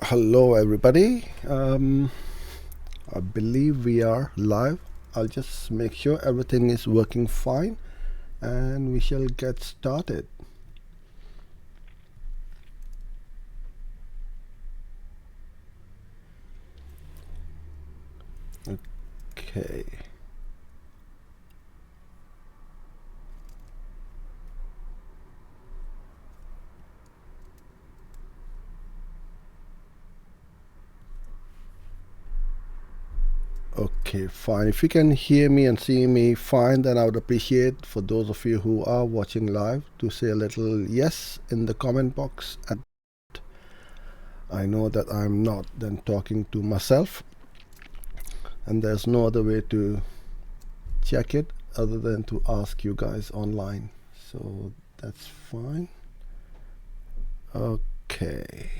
Hello everybody. I believe we are live. I'll just make sure everything is working fine and we shall get started. Okay. Okay, fine. If you can hear me and see me fine, then I would appreciate for those of you who are watching live to say a little yes in the comment box. I know that I'm not then talking to myself, and there's no other way to check it other than to ask you guys online. So that's fine. Okay.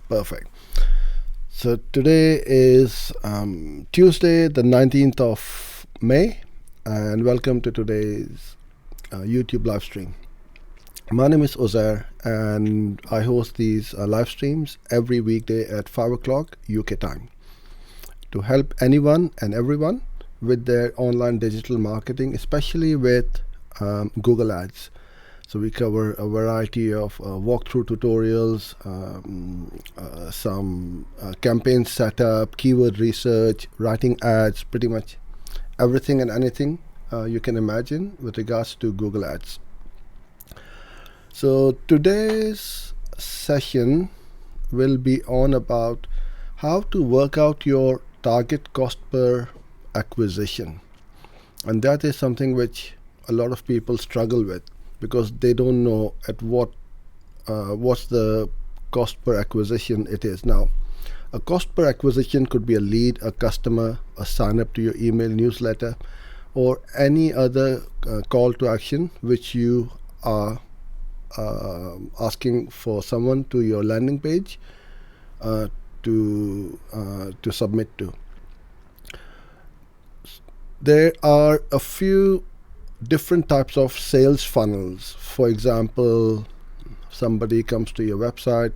Perfect. So today is Tuesday, the 19th of May, and welcome to today's YouTube live stream. My name is Uzair, and I host these live streams every weekday at 5 o'clock UK time to help anyone and everyone with their online digital marketing, especially with Google Ads. So we cover a variety of walkthrough tutorials, some campaign setup, keyword research, writing ads, pretty much everything and anything you can imagine with regards to Google Ads. So today's session will be on about how to work out your target cost per acquisition. And that is something which a lot of people struggle with, because they don't know at what's the cost per acquisition it is. Now, a cost per acquisition could be a lead, a customer, a sign up to your email newsletter, or any other call to action which you are asking for someone to your landing page to submit to. There are a few different types of sales funnels. For example, somebody comes to your website,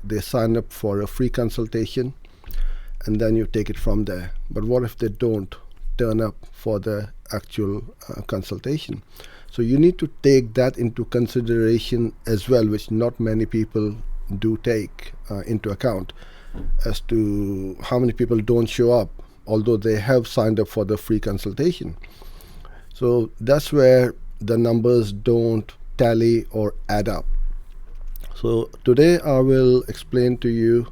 they sign up for a free consultation, and then you take it from there. But what if they don't turn up for the actual consultation? So you need to take that into consideration as well, which not many people do take into account, as to how many people don't show up although they have signed up for the free consultation. So that's where the numbers don't tally or add up. So today I will explain to you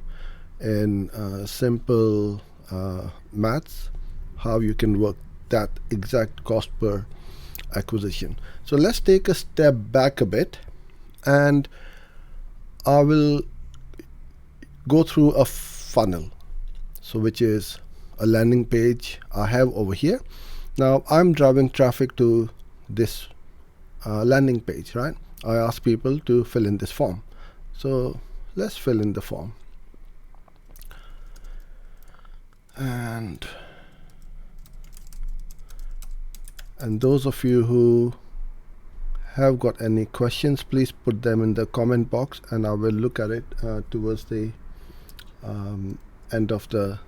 in simple maths how you can work that exact cost per acquisition. So let's take a step back a bit, and I will go through a funnel, so which is a landing page I have over here. Now I'm driving traffic to this landing page, right? I ask people to fill in this form. So let's fill in the form. And those of you who have got any questions, please put them in the comment box, and I will look at it towards the end of the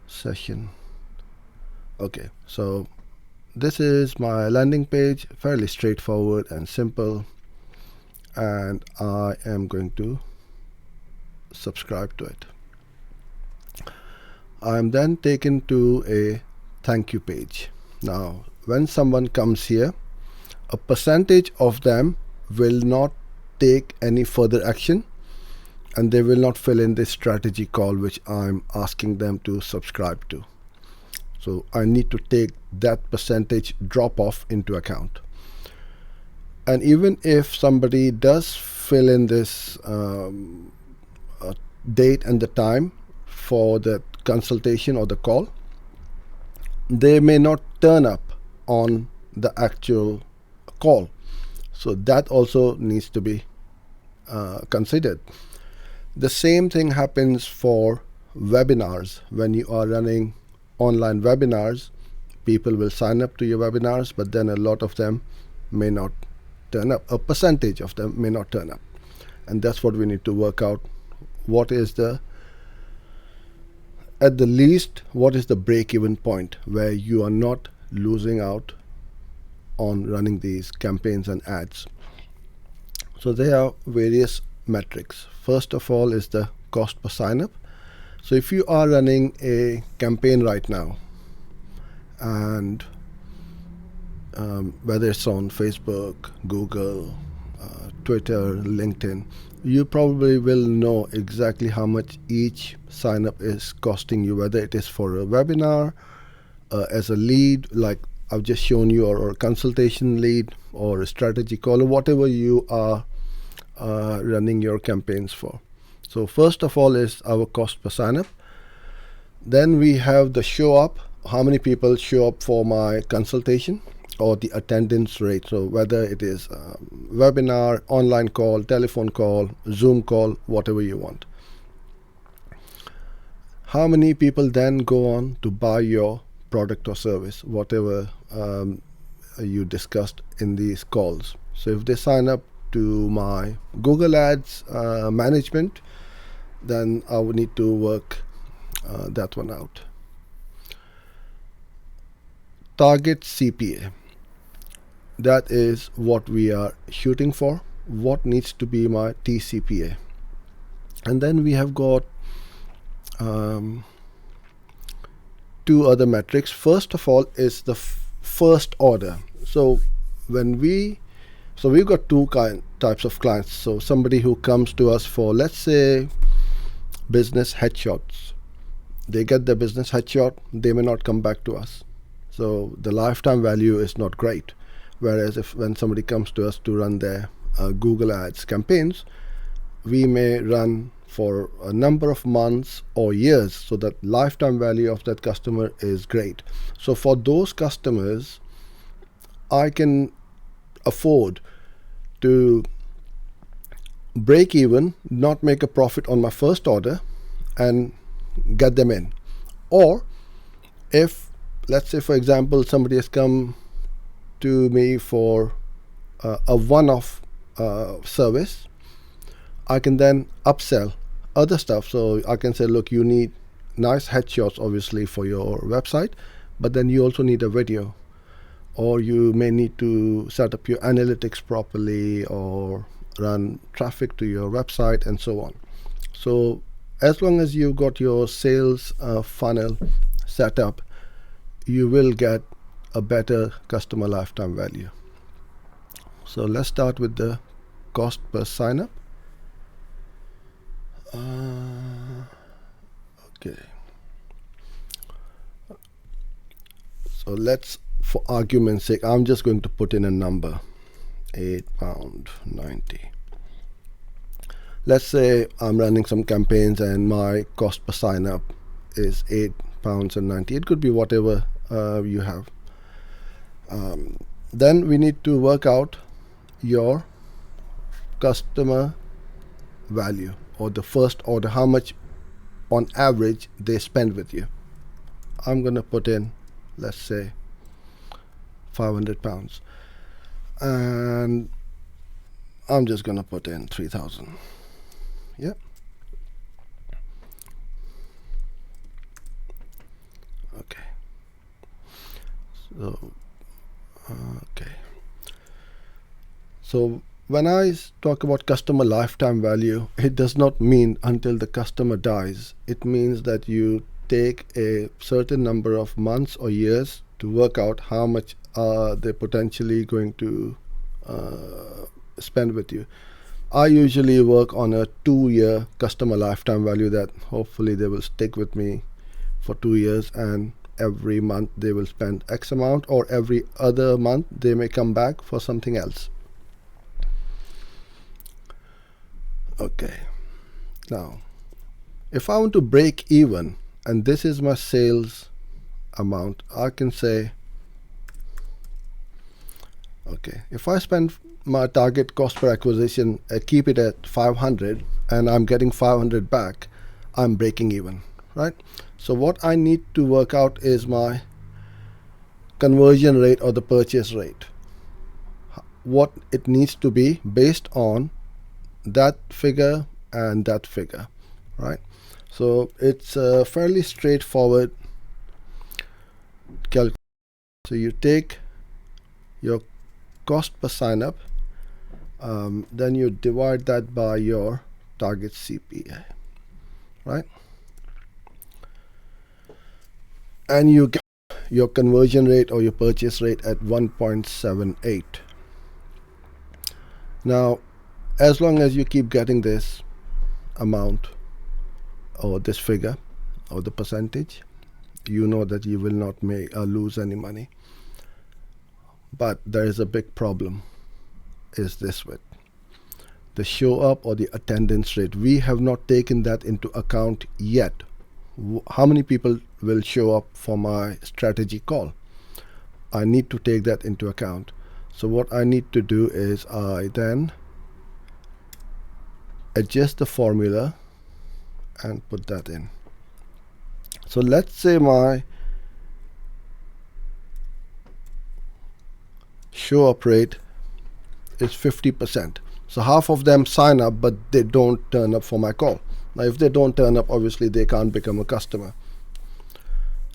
session. Okay, so this is my landing page, fairly straightforward and simple, and I am going to subscribe to it. I am then taken to a thank you page. Now, when someone comes here, a percentage of them will not take any further action, and they will not fill in this strategy call which I'm asking them to subscribe to. So I need to take that percentage drop off into account. And even if somebody does fill in this date and the time for the consultation or the call, they may not turn up on the actual call. So that also needs to be considered. The same thing happens for webinars. When you are running online webinars, people will sign up to your webinars, but then a lot of them may not turn up. A percentage of them may not turn up. And that's what we need to work out. What is at the least, what is the break-even point where you are not losing out on running these campaigns and ads? So there are various metrics. First of all is the cost per sign-up. So if you are running a campaign right now, and whether it's on Facebook, Google, Twitter, LinkedIn, you probably will know exactly how much each sign-up is costing you, whether it is for a webinar, as a lead, like I've just shown you, or a consultation lead, or a strategy call, or whatever you are running your campaigns for. So first of all is our cost per sign-up. Then we have the show up, how many people show up for my consultation, or the attendance rate. So whether it is a webinar, online call, telephone call, Zoom call, whatever you want. How many people then go on to buy your product or service, whatever you discussed in these calls. So if they sign up to my Google Ads management, then I would need to work that one out. Target CPA. That is what we are shooting for. What needs to be my tCPA? And then we have got two other metrics. First of all is the first order. So we've got two types of clients. So somebody who comes to us for, let's say, business headshots. They get their business headshot, they may not come back to us. So the lifetime value is not great. Whereas when somebody comes to us to run their Google Ads campaigns, we may run for a number of months or years, so that lifetime value of that customer is great. So for those customers, I can afford to break even, not make a profit on my first order, and get them in. Or if, let's say for example, somebody has come to me for a one-off service, I can then upsell other stuff. So I can say, look, you need nice headshots obviously for your website, but then you also need a video, or you may need to set up your analytics properly, or run traffic to your website, and so on. So as long as you've got your sales funnel set up, you will get a better customer lifetime value. So let's start with the cost per sign up. Okay. So let's, for argument's sake, I'm just going to put in a number, £8.90. Let's say I'm running some campaigns and my cost per sign up is £8.90. It could be whatever you have. Then we need to work out your customer value, or the first order, how much on average they spend with you. I'm going to put in, let's say, £500, and I'm just going to put in 3,000. Yeah. Okay. So, okay. So when I talk about customer lifetime value, it does not mean until the customer dies. It means that you take a certain number of months or years to work out how much they're potentially going to spend with you. I usually work on a 2-year customer lifetime value, that hopefully they will stick with me for 2 years, and every month they will spend X amount, or every other month they may come back for something else. Okay. Now, if I want to break even, and this is my sales amount, I can say, okay, if I spend my target cost per acquisition, keep it at 500, and I'm getting 500 back, I'm breaking even, right? So what I need to work out is my conversion rate or the purchase rate, what it needs to be based on that figure and that figure, right? So it's a fairly straightforward calculation. So you take your cost per sign up, then you divide that by your target CPA, right? And you get your conversion rate or your purchase rate at 1.78. Now, as long as you keep getting this amount or this figure or the percentage, you know that you will not make or lose any money. But there is a big problem, is this with the show up or the attendance rate. We have not taken that into account yet. How many people will show up for my strategy call? I need to take that into account. So what I need to do is I then adjust the formula and put that in. So let's say my show up rate is 50%. So half of them sign up, but they don't turn up for my call. Now, if they don't turn up, obviously they can't become a customer.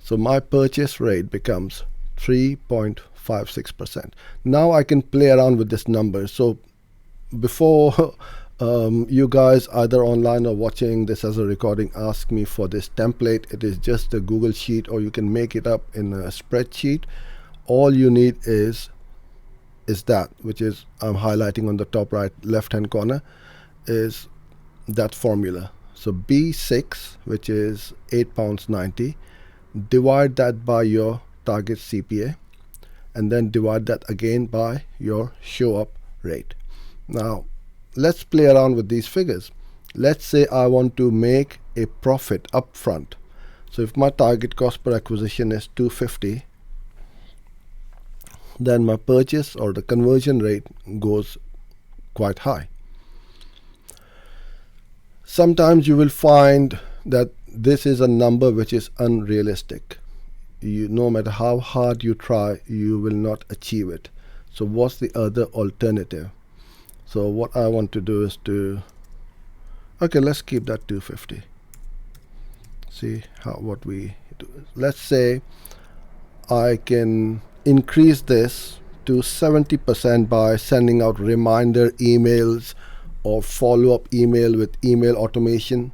So my purchase rate becomes 3.56%. Now I can play around with this number. So before you guys either online or watching this as a recording ask me for this template, it is just a Google sheet, or you can make it up in a spreadsheet. All you need is that, which is I'm highlighting on the top right left hand corner, is that formula. So B6, which is £8.90, divide that by your target CPA, and then divide that again by your show up rate. Now let's play around with these figures. Let's say I want to make a profit upfront. So if my target cost per acquisition is 250, then my purchase or the conversion rate goes quite high. Sometimes you will find that this is a number which is unrealistic. No matter how hard you try, you will not achieve it. So what's the other alternative? So what I want to do is okay, let's keep that 250. See what we do. Let's say I can increase this to 70% by sending out reminder emails or follow-up email with email automation.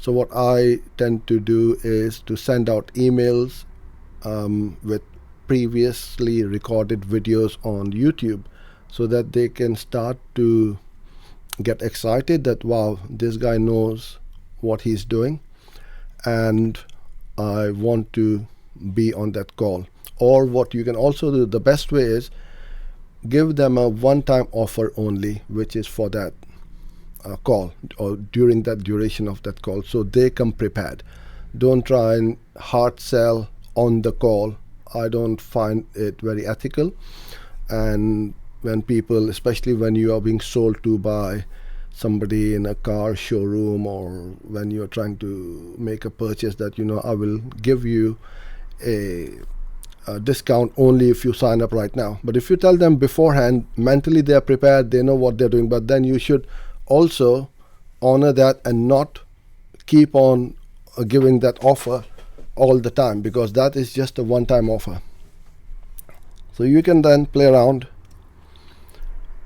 So what I tend to do is to send out emails with previously recorded videos on YouTube, so that they can start to get excited that, wow, this guy knows what he's doing, and I want to be on that call. Or what you can also do, the best way is give them a one-time offer only, which is for that call or during that duration of that call, so they come prepared. Don't try and hard sell on the call. I don't find it very ethical. And when people, especially when you are being sold to by somebody in a car showroom, or when you're trying to make a purchase that, I will give you a discount only if you sign up right now. But if you tell them beforehand, mentally they are prepared, they know what they're doing, but then you should also honor that and not keep on giving that offer all the time, because that is just a one-time offer. So you can then play around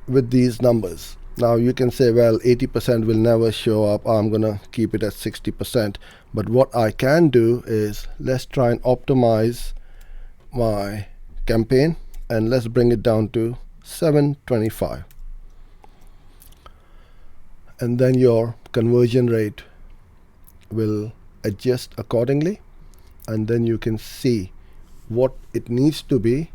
with these numbers. Now you can say, well, 80% will never show up, I'm gonna keep it at 60%. But what I can do is, let's try and optimize my campaign, and let's bring it down to 725. And then your conversion rate will adjust accordingly, and then you can see what it needs to be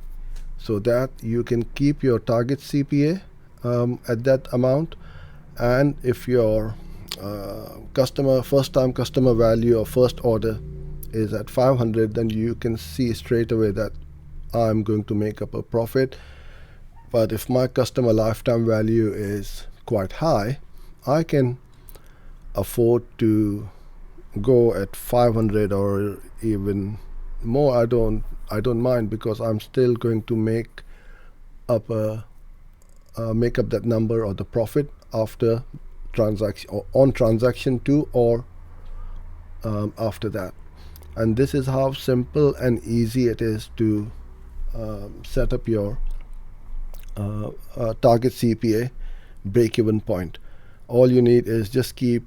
so that you can keep your target CPA at that amount. And if your first time customer value or first order is at 500, then you can see straight away that I'm going to make up a profit. But if my customer lifetime value is quite high, I can afford to go at 500 or even more, I don't mind, because I'm still going to make up that number or the profit after transaction, or on transaction 2, or after that. And this is how simple and easy it is to set up your target CPA break-even point. All you need is just keep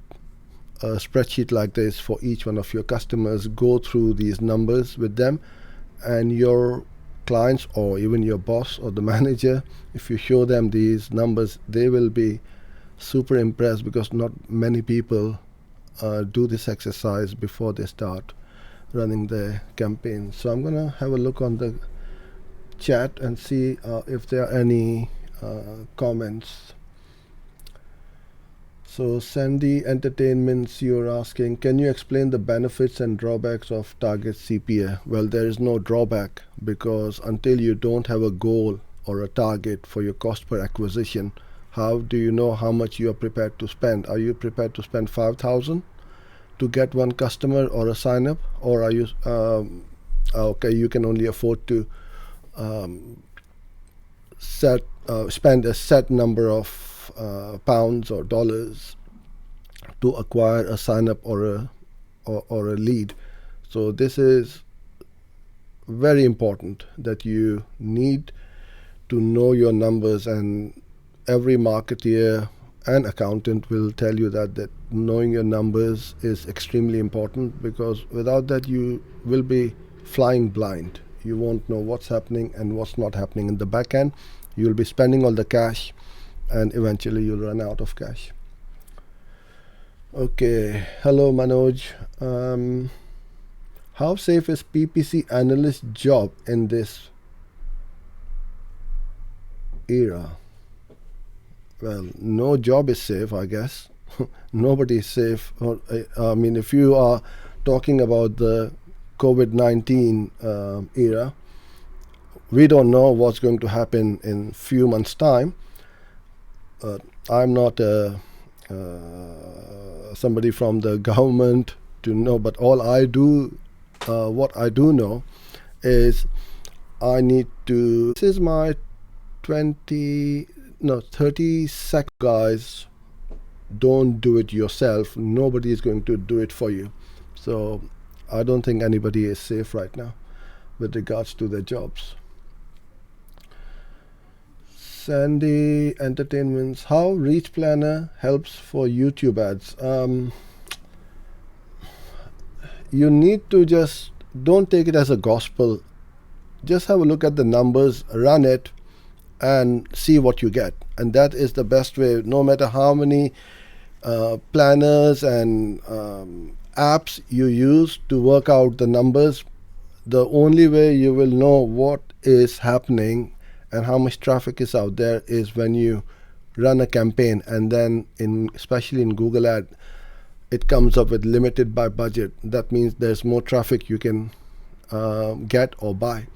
a spreadsheet like this for each one of your customers, go through these numbers with them, and your clients, or even your boss or the manager, if you show them these numbers, they will be super impressed, because not many people do this exercise before they start running their campaign. So I'm going to have a look on the chat and see if there are any comments. So Sandy Entertainments, you're asking, can you explain the benefits and drawbacks of target CPA? Well, there is no drawback, because until you don't have a goal or a target for your cost per acquisition, how do you know how much you are prepared to spend? Are you prepared to spend 5,000 to get one customer or a sign up, or are you okay, you can only afford to spend a set number of pounds or dollars to acquire a sign up or a lead. So this is very important, that you need to know your numbers, and every marketeer and accountant will tell you that knowing your numbers is extremely important, because without that you will be flying blind. You won't know what's happening and what's not happening in the back end. You'll be spending all the cash, and eventually you'll run out of cash. Okay, hello Manoj. How safe is PPC analyst job in this era? Well, no job is safe, I guess. Nobody is safe. I mean, if you are talking about the COVID-19 era, we don't know what's going to happen in few months' time. I'm not somebody from the government to know, but what I do know is I need to. This is my 30 sec, guys. Don't do it yourself. Nobody is going to do it for you. So I don't think anybody is safe right now with regards to their jobs. Sandy Entertainments, how Reach Planner helps for YouTube ads. You need to just don't take it as a gospel. Just have a look at the numbers, run it, and see what you get. And that is the best way. No matter how many planners and apps you use to work out the numbers, the only way you will know what is happening and how much traffic is out there is when you run a campaign, and then especially in Google Ad, it comes up with limited by budget. That means there's more traffic you can get or buy.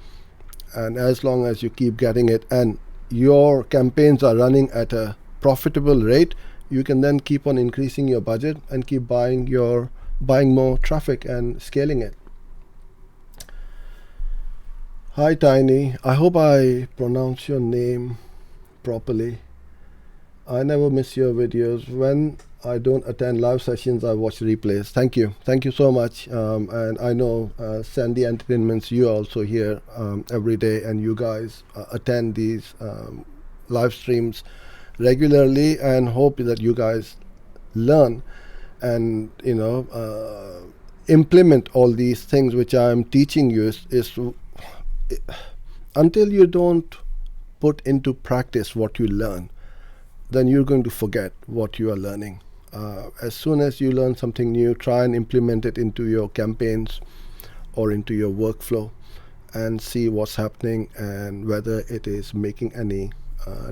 And as long as you keep getting it and your campaigns are running at a profitable rate, you can then keep on increasing your budget and keep buying more traffic and scaling it. Hi Tiny, I hope I pronounce your name properly. I never miss your videos. When I don't attend live sessions, I watch replays. Thank you so much. And I know Sandy Entertainments, you are also here every day, and you guys attend these live streams regularly, and hope that you guys learn and implement all these things which I am teaching you. Until you don't put into practice what you learn, then you're going to forget what you are learning. As soon as you learn something new, try and implement it into your campaigns or into your workflow, and see what's happening and whether it is making any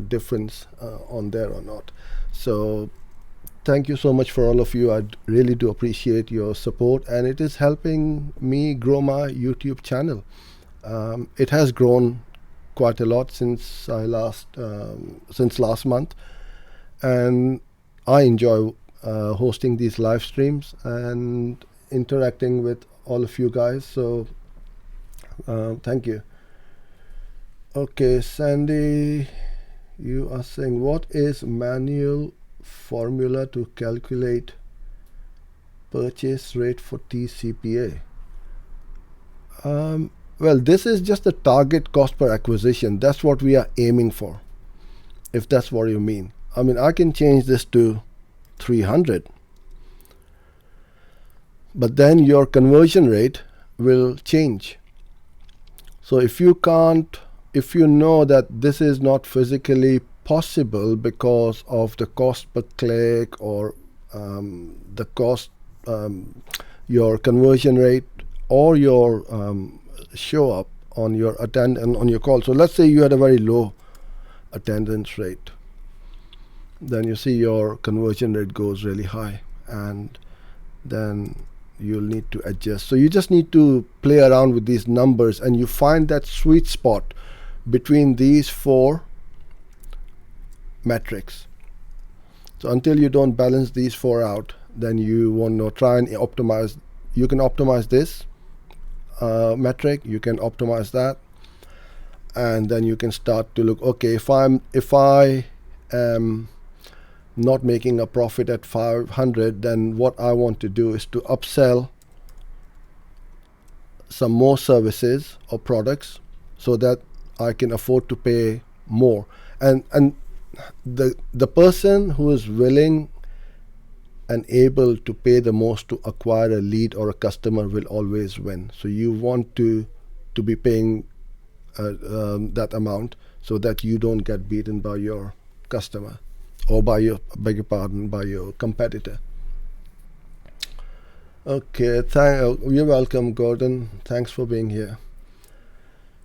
difference on there or not. So thank you so much for all of you. I really do appreciate your support, and it is helping me grow my YouTube channel. It has grown quite a lot since last month, and I enjoy hosting these live streams and interacting with all of you guys. So Thank you. Okay, Sandy, you are saying what is manual formula to calculate purchase rate for tCPA? Well, this is just the target cost per acquisition. That's what we are aiming for, if that's what you mean. I mean, I can change this to 300, but then your conversion rate will change. So if you know that this is not physically possible because of the cost per click or the cost, your conversion rate, or your show up on your on your call. So let's say you had a very low attendance rate, then you see your conversion rate goes really high, and then you'll need to adjust. So you just need to play around with these numbers, and you find that sweet spot between these four metrics. So until you don't balance these four out, then you want to try and optimize. You can optimize this metric, you can optimize that, and then you can start to look, okay, if I am not making a profit at 500, then what I want to do is to upsell some more services or products so that I can afford to pay more. And the person who is willing and able to pay the most to acquire a lead or a customer will always win. So you want to be paying that amount so that you don't get beaten by your customer, or by your competitor. Okay, you're welcome, Gordon. Thanks for being here.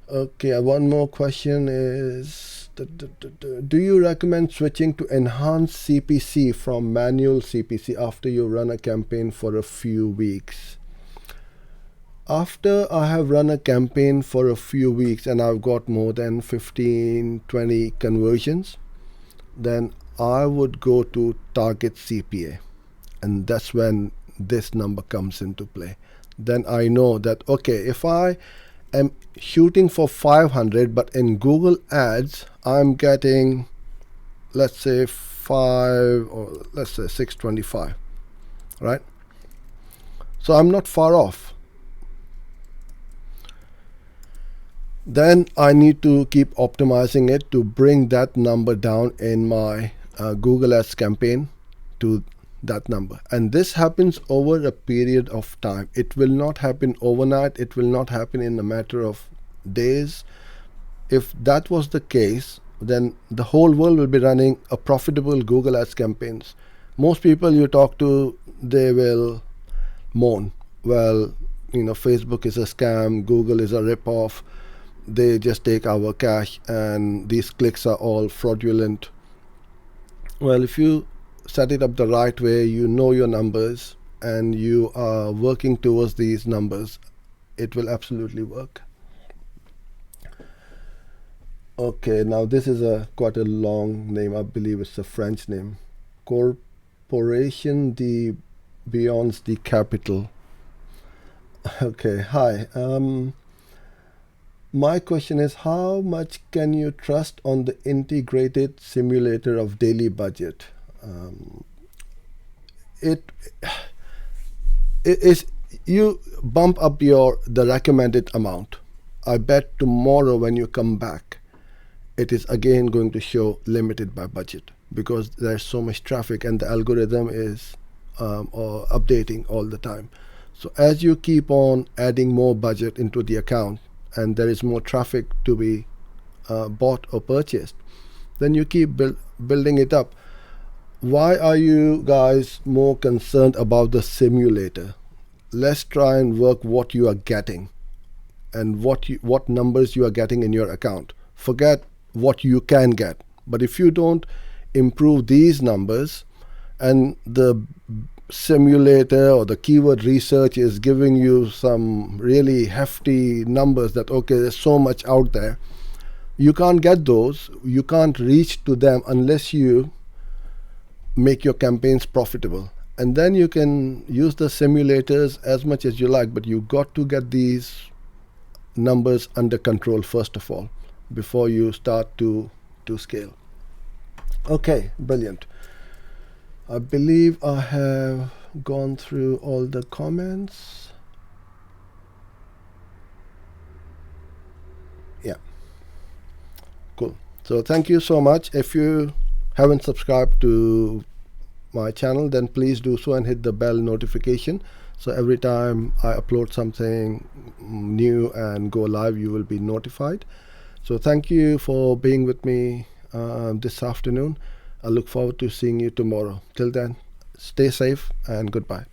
Okay, one more question is, do you recommend switching to enhanced CPC from manual CPC after you run a campaign for a few weeks? After I have run a campaign for a few weeks and I've got more than 15-20 conversions, then I would go to target CPA, and that's when this number comes into play. Then I know that, okay, if I am shooting for 500, but in Google Ads I'm getting, let's say 5, or let's say 625, right? So I'm not far off. Then I need to keep optimizing it to bring that number down in my Google Ads campaign to that number. And this happens over a period of time. It will not happen overnight. It will not happen in a matter of days. If that was the case, then the whole world will be running a profitable Google Ads campaigns. Most people you talk to, they will moan, well, Facebook is a scam, Google is a rip-off, they just take our cash, and these clicks are all fraudulent. Well, if you set it up the right way, you know your numbers, and you are working towards these numbers, it will absolutely work. Okay, now this is quite a long name. I believe it's a French name. Corporation de Beyond the Capital. Okay, hi. My question is, how much can you trust on the integrated simulator of daily budget? It is, you bump up the recommended amount. I bet tomorrow when you come back, it is again going to show limited by budget, because there's so much traffic and the algorithm is updating all the time. So as you keep on adding more budget into the account, and there is more traffic to be bought or purchased, then you keep building it up. Why are you guys more concerned about the simulator? Let's try and work what you are getting and what numbers you are getting in your account. Forget what you can get. But if you don't improve these numbers, and the simulator or the keyword research is giving you some really hefty numbers that, okay, there's so much out there, you can't get those, you can't reach to them unless you make your campaigns profitable. And then you can use the simulators as much as you like, but you got to get these numbers under control first of all before you start to scale. Okay, brilliant. I believe I have gone through all the comments. Yeah, cool. So thank you so much. If you haven't subscribed to my channel, then please do so and hit the bell notification, so every time I upload something new and go live, you will be notified. So thank you for being with me this afternoon. I look forward to seeing you tomorrow. Till then, stay safe and goodbye.